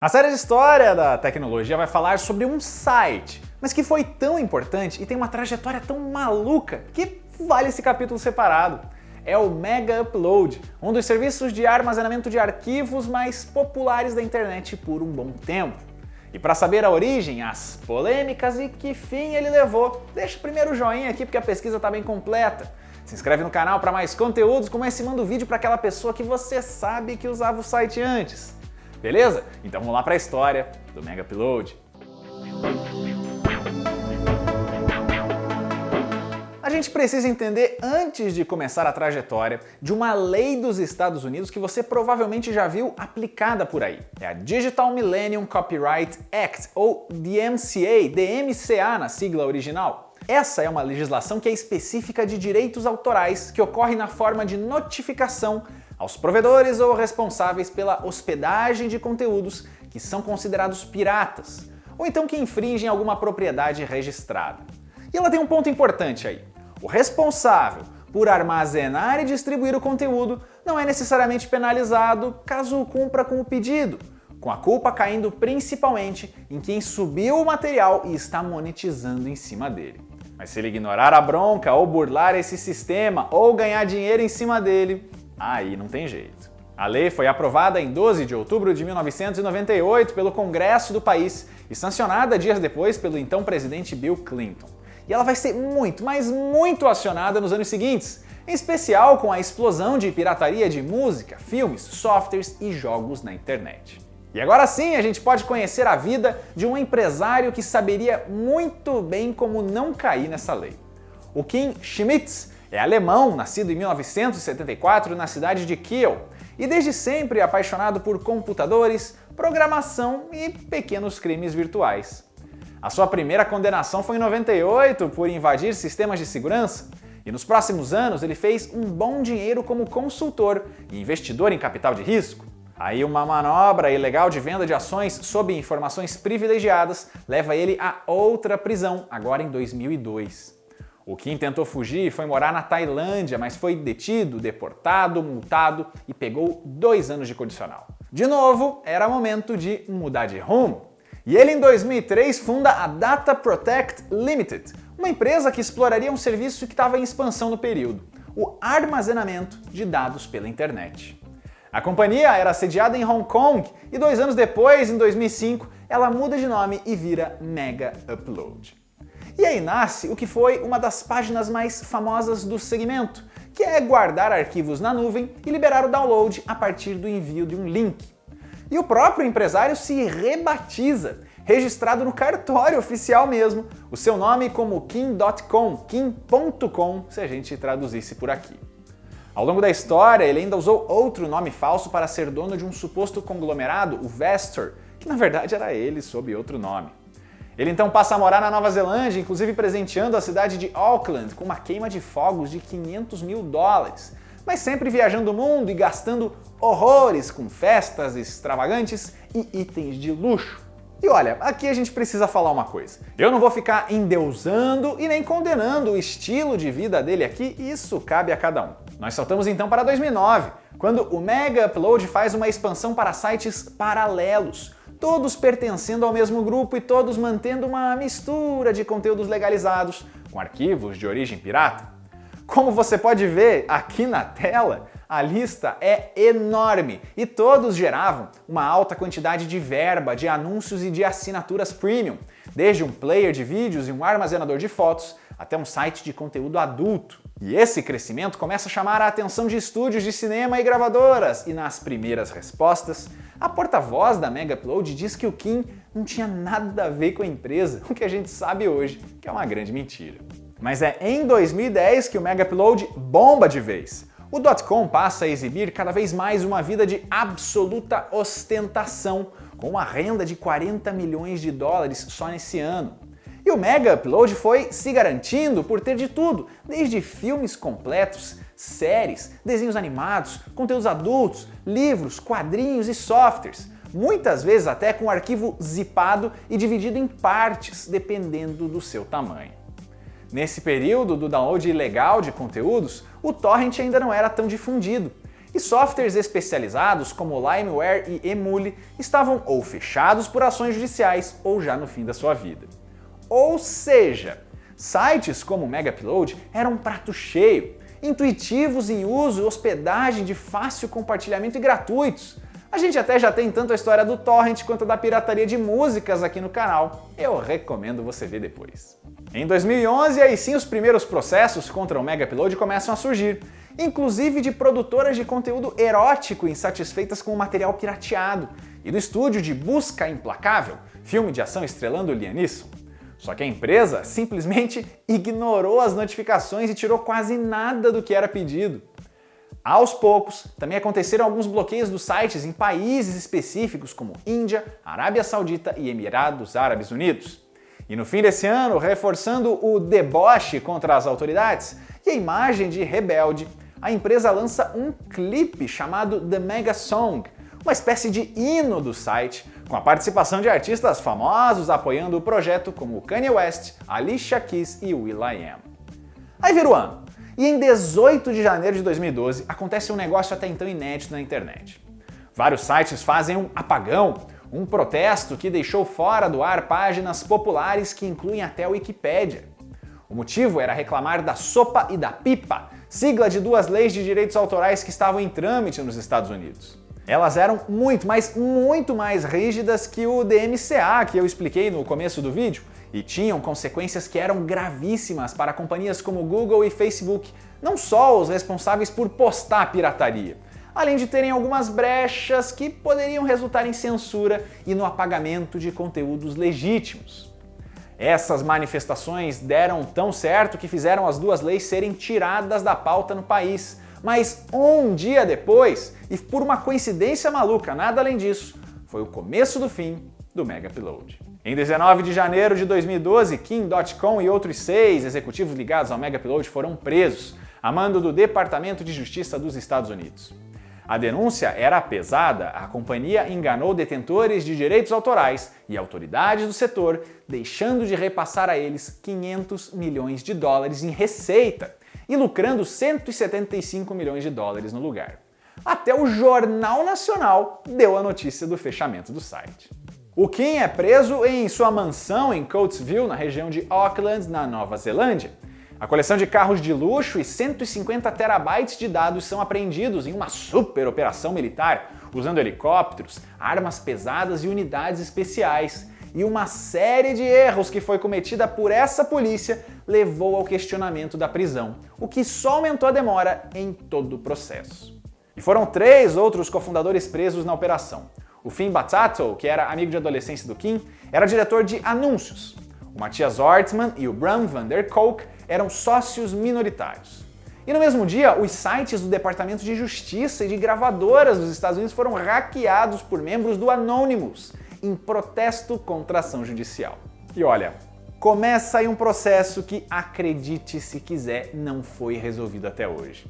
A série de história da tecnologia vai falar sobre um site, mas que foi tão importante e tem uma trajetória tão maluca que vale esse capítulo separado. É o Mega Upload, um dos serviços de armazenamento de arquivos mais populares da internet por um bom tempo. E para saber a origem, as polêmicas e que fim ele levou, deixa primeiro o joinha aqui porque a pesquisa está bem completa. Se inscreve no canal para mais conteúdos, como esse manda o vídeo para aquela pessoa que você sabe que usava o site antes. Beleza? Então vamos lá para a história do Mega Upload. A gente precisa entender, antes de começar a trajetória, de uma lei dos Estados Unidos que você provavelmente já viu aplicada por aí. É a Digital Millennium Copyright Act, ou DMCA na sigla original. Essa é uma legislação que é específica de direitos autorais que ocorre na forma de notificação aos provedores ou responsáveis pela hospedagem de conteúdos que são considerados piratas, ou então que infringem alguma propriedade registrada. E ela tem um ponto importante aí. O responsável por armazenar e distribuir o conteúdo não é necessariamente penalizado caso cumpra com o pedido, com a culpa caindo principalmente em quem subiu o material e está monetizando em cima dele. Mas se ele ignorar a bronca ou burlar esse sistema ou ganhar dinheiro em cima dele, aí não tem jeito. A lei foi aprovada em 12 de outubro de 1998 pelo Congresso do país e sancionada dias depois pelo então presidente Bill Clinton. E ela vai ser muito, mas muito acionada nos anos seguintes, em especial com a explosão de pirataria de música, filmes, softwares e jogos na internet. E agora sim a gente pode conhecer a vida de um empresário que saberia muito bem como não cair nessa lei. O Kim Schmitz é alemão, nascido em 1974 na cidade de Kiel, e desde sempre apaixonado por computadores, programação e pequenos crimes virtuais. A sua primeira condenação foi em 98 por invadir sistemas de segurança, e nos próximos anos ele fez um bom dinheiro como consultor e investidor em capital de risco. Aí uma manobra ilegal de venda de ações sob informações privilegiadas leva ele a outra prisão, agora em 2002. O Kim tentou fugir e foi morar na Tailândia, mas foi detido, deportado, multado e pegou 2 anos de condicional. De novo, era momento de mudar de rumo. E ele em 2003 funda a Data Protect Limited, uma empresa que exploraria um serviço que estava em expansão no período, o armazenamento de dados pela internet. A companhia era sediada em Hong Kong e 2 anos depois, em 2005, ela muda de nome e vira Mega Upload. E aí nasce o que foi uma das páginas mais famosas do segmento, que é guardar arquivos na nuvem e liberar o download a partir do envio de um link. E o próprio empresário se rebatiza, registrado no cartório oficial mesmo, o seu nome como Kim.com, Kim.com, se a gente traduzisse por aqui. Ao longo da história, ele ainda usou outro nome falso para ser dono de um suposto conglomerado, o Vestor, que na verdade era ele sob outro nome. Ele então passa a morar na Nova Zelândia, inclusive presenteando a cidade de Auckland com uma queima de fogos de $500 mil, mas sempre viajando o mundo e gastando horrores com festas extravagantes e itens de luxo. E olha, aqui a gente precisa falar uma coisa. Eu não vou ficar endeusando e nem condenando o estilo de vida dele aqui, isso cabe a cada um. Nós saltamos então para 2009, quando o Mega Upload faz uma expansão para sites paralelos, todos pertencendo ao mesmo grupo e todos mantendo uma mistura de conteúdos legalizados com arquivos de origem pirata. Como você pode ver aqui na tela, a lista é enorme e todos geravam uma alta quantidade de verba, de anúncios e de assinaturas premium, desde um player de vídeos e um armazenador de fotos até um site de conteúdo adulto. E esse crescimento começa a chamar a atenção de estúdios de cinema e gravadoras, e nas primeiras respostas, a porta-voz da Mega Upload diz que o Kim não tinha nada a ver com a empresa, o que a gente sabe hoje que é uma grande mentira. Mas é em 2010 que o Mega Upload bomba de vez. O .com passa a exibir cada vez mais uma vida de absoluta ostentação, com uma renda de $40 milhões só nesse ano. E o Mega Upload foi se garantindo por ter de tudo, desde filmes completos, séries, desenhos animados, conteúdos adultos, livros, quadrinhos e softwares, muitas vezes até com o arquivo zipado e dividido em partes, dependendo do seu tamanho. Nesse período do download ilegal de conteúdos, o torrent ainda não era tão difundido. E softwares especializados como Limeware e Emule estavam ou fechados por ações judiciais ou já no fim da sua vida. Ou seja, sites como o Mega Upload eram um prato cheio, intuitivos em uso e hospedagem de fácil compartilhamento e gratuitos. A gente até já tem tanto a história do torrent quanto da pirataria de músicas aqui no canal. Eu recomendo você ver depois. Em 2011, aí sim os primeiros processos contra o Mega Upload começam a surgir, inclusive de produtoras de conteúdo erótico insatisfeitas com o material pirateado, e do estúdio de Busca Implacável, filme de ação estrelando Liam Neeson. Só que a empresa simplesmente ignorou as notificações e tirou quase nada do que era pedido. Aos poucos, também aconteceram alguns bloqueios dos sites em países específicos como Índia, Arábia Saudita e Emirados Árabes Unidos. E no fim desse ano, reforçando o deboche contra as autoridades e a imagem de rebelde, a empresa lança um clipe chamado The Mega Song, uma espécie de hino do site, com a participação de artistas famosos apoiando o projeto como Kanye West, Alicia Keys e will.i.am. Aí vira o ano, e em 18 de janeiro de 2012 acontece um negócio até então inédito na internet. Vários sites fazem um apagão, um protesto que deixou fora do ar páginas populares que incluem até a Wikipédia. O motivo era reclamar da SOPA e da PIPA, sigla de duas leis de direitos autorais que estavam em trâmite nos Estados Unidos. Elas eram muito mais rígidas que o DMCA que eu expliquei no começo do vídeo e tinham consequências que eram gravíssimas para companhias como Google e Facebook, não só os responsáveis por postar pirataria, além de terem algumas brechas que poderiam resultar em censura e no apagamento de conteúdos legítimos. Essas manifestações deram tão certo que fizeram as duas leis serem tiradas da pauta no país. Mas um dia depois, e por uma coincidência maluca, nada além disso, foi o começo do fim do Mega Upload. Em 19 de janeiro de 2012, King.com e outros 6 executivos ligados ao Mega Upload foram presos, a mando do Departamento de Justiça dos Estados Unidos. A denúncia era pesada, a companhia enganou detentores de direitos autorais e autoridades do setor, deixando de repassar a eles 500 milhões de dólares em receita e lucrando 175 milhões de dólares no lugar. Até o Jornal Nacional deu a notícia do fechamento do site. O Kim é preso em sua mansão em Coatesville, na região de Auckland, na Nova Zelândia. A coleção de carros de luxo e 150 terabytes de dados são apreendidos em uma super operação militar, usando helicópteros, armas pesadas e unidades especiais. E uma série de erros que foi cometida por essa polícia levou ao questionamento da prisão, o que só aumentou a demora em todo o processo. E foram 3 outros cofundadores presos na operação. O Finn Batato, que era amigo de adolescência do Kim, era diretor de anúncios. O Matthias Ortmann e o Bram van der Kolk eram sócios minoritários. E no mesmo dia, os sites do Departamento de Justiça e de gravadoras dos Estados Unidos foram hackeados por membros do Anonymous, em protesto contra a ação judicial. E olha, começa aí um processo que, acredite se quiser, não foi resolvido até hoje.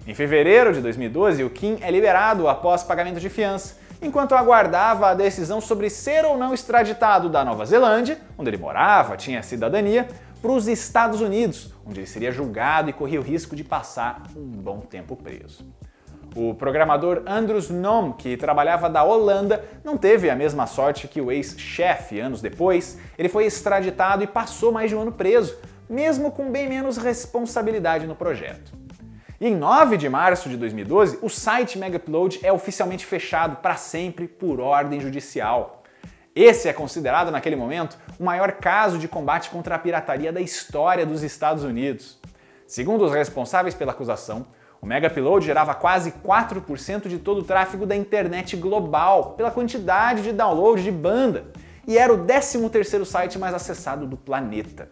Em fevereiro de 2012, o Kim é liberado após pagamento de fiança, enquanto aguardava a decisão sobre ser ou não extraditado da Nova Zelândia, onde ele morava, tinha cidadania, para os Estados Unidos, onde ele seria julgado e corria o risco de passar um bom tempo preso. O programador Andrus Noem, que trabalhava da Holanda, não teve a mesma sorte que o ex-chefe. Anos depois, ele foi extraditado e passou mais de um ano preso, mesmo com bem menos responsabilidade no projeto. E em 9 de março de 2012, o site Mega Upload é oficialmente fechado para sempre por ordem judicial. Esse é considerado, naquele momento, o maior caso de combate contra a pirataria da história dos Estados Unidos. Segundo os responsáveis pela acusação, o Mega Upload gerava quase 4% de todo o tráfego da internet global, pela quantidade de download de banda, e era o 13º site mais acessado do planeta.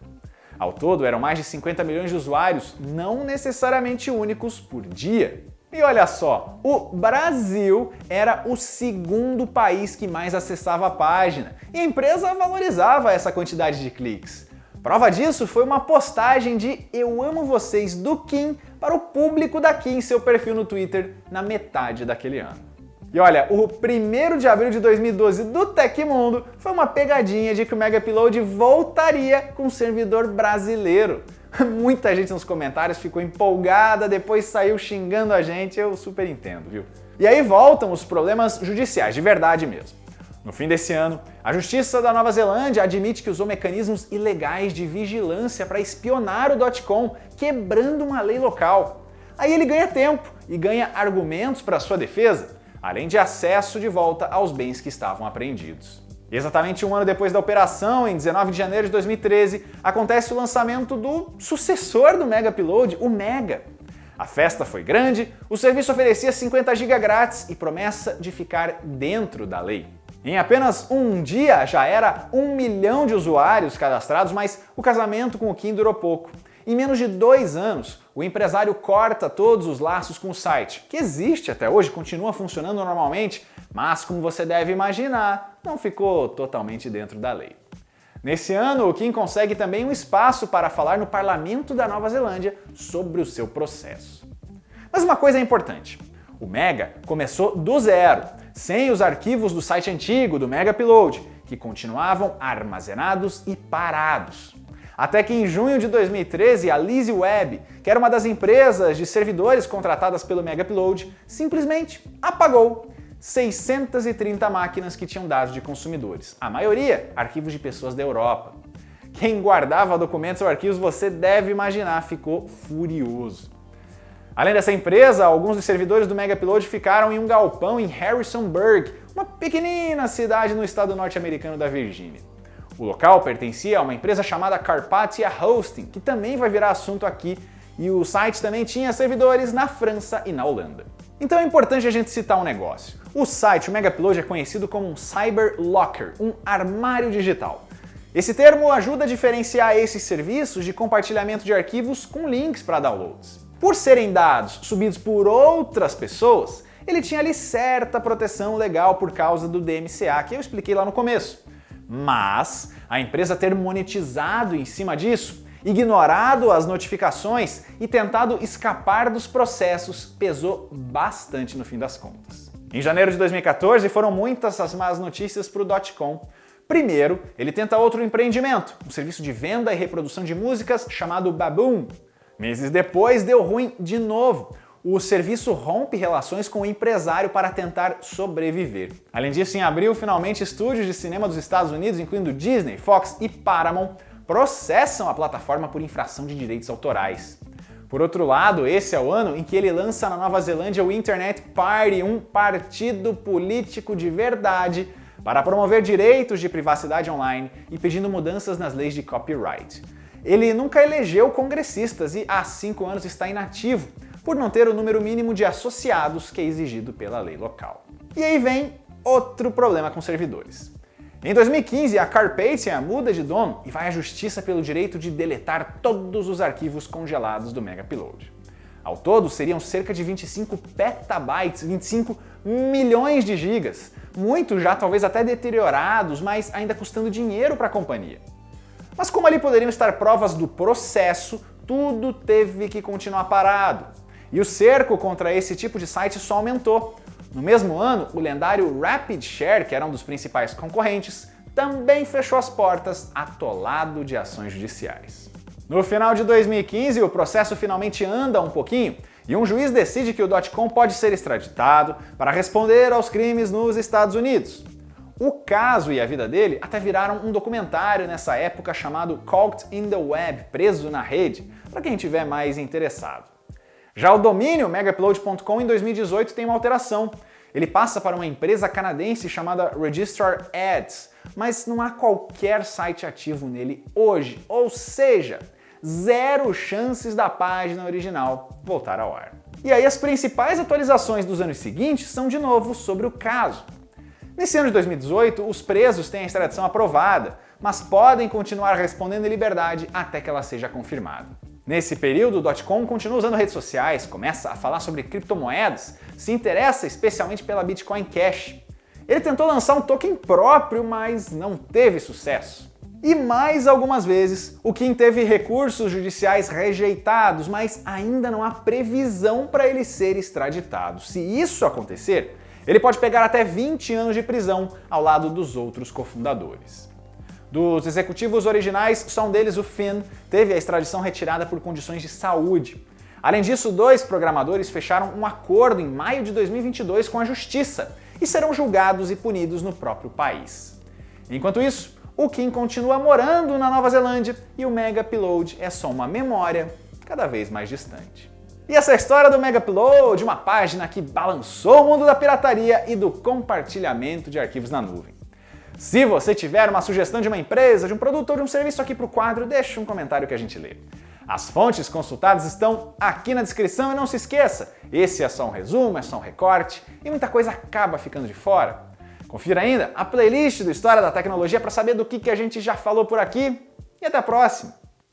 Ao todo, eram mais de 50 milhões de usuários, não necessariamente únicos, por dia. E olha só, o Brasil era o 2º país que mais acessava a página, e a empresa valorizava essa quantidade de cliques. Prova disso foi uma postagem de "Eu amo vocês" do Kim para o público da Kim em seu perfil no Twitter na metade daquele ano. E olha, o 1º de abril de 2012 do Tecmundo foi uma pegadinha de que o Mega Upload voltaria com um servidor brasileiro. Muita gente nos comentários ficou empolgada, depois saiu xingando a gente, eu super entendo, viu? E aí voltam os problemas judiciais, de verdade mesmo. No fim desse ano, a Justiça da Nova Zelândia admite que usou mecanismos ilegais de vigilância para espionar o .com, quebrando uma lei local. Aí ele ganha tempo e ganha argumentos para sua defesa, além de acesso de volta aos bens que estavam apreendidos. E exatamente um ano depois da operação, em 19 de janeiro de 2013, acontece o lançamento do sucessor do Mega Upload, o Mega. A festa foi grande, o serviço oferecia 50 GB grátis e promessa de ficar dentro da lei. Em apenas um dia já era 1 milhão de usuários cadastrados, mas o casamento com o Kim durou pouco. Em menos de 2 anos, o empresário corta todos os laços com o site, que existe até hoje, continua funcionando normalmente, mas como você deve imaginar, não ficou totalmente dentro da lei. Nesse ano, o Kim consegue também um espaço para falar no Parlamento da Nova Zelândia sobre o seu processo. Mas uma coisa é importante, o Mega começou do zero, sem os arquivos do site antigo, do Mega Upload, que continuavam armazenados e parados. Até que em junho de 2013, a LeasyWeb, que era uma das empresas de servidores contratadas pelo Mega Upload, simplesmente apagou 630 máquinas que tinham dados de consumidores, a maioria arquivos de pessoas da Europa. Quem guardava documentos ou arquivos, você deve imaginar, ficou furioso. Além dessa empresa, alguns dos servidores do Mega Upload ficaram em um galpão em Harrisonburg, uma pequenina cidade no estado norte-americano da Virgínia. O local pertencia a uma empresa chamada Carpathia Hosting, que também vai virar assunto aqui, e o site também tinha servidores na França e na Holanda. Então é importante a gente citar um negócio. O site, o Mega Upload, é conhecido como um Cyber Locker, um armário digital. Esse termo ajuda a diferenciar esses serviços de compartilhamento de arquivos com links para downloads. Por serem dados subidos por outras pessoas, ele tinha ali certa proteção legal por causa do DMCA, que eu expliquei lá no começo. Mas a empresa ter monetizado em cima disso, ignorado as notificações e tentado escapar dos processos pesou bastante no fim das contas. Em janeiro de 2014 foram muitas as más notícias para o .com. Primeiro, ele tenta outro empreendimento, um serviço de venda e reprodução de músicas chamado Baboom. Meses depois deu ruim de novo. O serviço rompe relações com o empresário para tentar sobreviver. Além disso, em abril, finalmente estúdios de cinema dos Estados Unidos, incluindo Disney, Fox e Paramount, processam a plataforma por infração de direitos autorais. Por outro lado, esse é o ano em que ele lança na Nova Zelândia o Internet Party, um partido político de verdade para promover direitos de privacidade online e pedindo mudanças nas leis de copyright. Ele nunca elegeu congressistas e há 5 anos está inativo, por não ter o número mínimo de associados que é exigido pela lei local. E aí vem outro problema com servidores. Em 2015, a Carpathia muda de dono e vai à justiça pelo direito de deletar todos os arquivos congelados do Mega Upload. Ao todo, seriam cerca de 25 petabytes, 25 milhões de gigas, muitos já talvez até deteriorados, mas ainda custando dinheiro para a companhia. Mas como ali poderiam estar provas do processo, tudo teve que continuar parado. E o cerco contra esse tipo de site só aumentou. No mesmo ano, o lendário RapidShare, que era um dos principais concorrentes, também fechou as portas, atolado de ações judiciais. No final de 2015, o processo finalmente anda um pouquinho e um juiz decide que o .com pode ser extraditado para responder aos crimes nos Estados Unidos. O caso e a vida dele até viraram um documentário nessa época chamado Caught in the Web, Preso na Rede, para quem tiver mais interessado. Já o domínio megaupload.com em 2018 tem uma alteração. Ele passa para uma empresa canadense chamada Registrar Ads, mas não há qualquer site ativo nele hoje, ou seja, 0 chances da página original voltar ao ar. E aí as principais atualizações dos anos seguintes são de novo sobre o caso. Nesse ano de 2018, os presos têm a extradição aprovada, mas podem continuar respondendo em liberdade até que ela seja confirmada. Nesse período, o .com continua usando redes sociais, começa a falar sobre criptomoedas, se interessa especialmente pela Bitcoin Cash. Ele tentou lançar um token próprio, mas não teve sucesso. E mais algumas vezes, o Kim teve recursos judiciais rejeitados, mas ainda não há previsão para ele ser extraditado. Se isso acontecer, ele pode pegar até 20 anos de prisão ao lado dos outros cofundadores. Dos executivos originais, só um deles, o Finn, teve a extradição retirada por condições de saúde. Além disso, 2 programadores fecharam um acordo em maio de 2022 com a Justiça e serão julgados e punidos no próprio país. Enquanto isso, o Kim continua morando na Nova Zelândia e o Mega Upload é só uma memória cada vez mais distante. E essa é a história do Mega Upload, uma página que balançou o mundo da pirataria e do compartilhamento de arquivos na nuvem. Se você tiver uma sugestão de uma empresa, de um produto ou de um serviço aqui para o quadro, deixe um comentário que a gente lê. As fontes consultadas estão aqui na descrição e não se esqueça, esse é só um resumo, é só um recorte e muita coisa acaba ficando de fora. Confira ainda a playlist do História da Tecnologia para saber do que a gente já falou por aqui e até a próxima!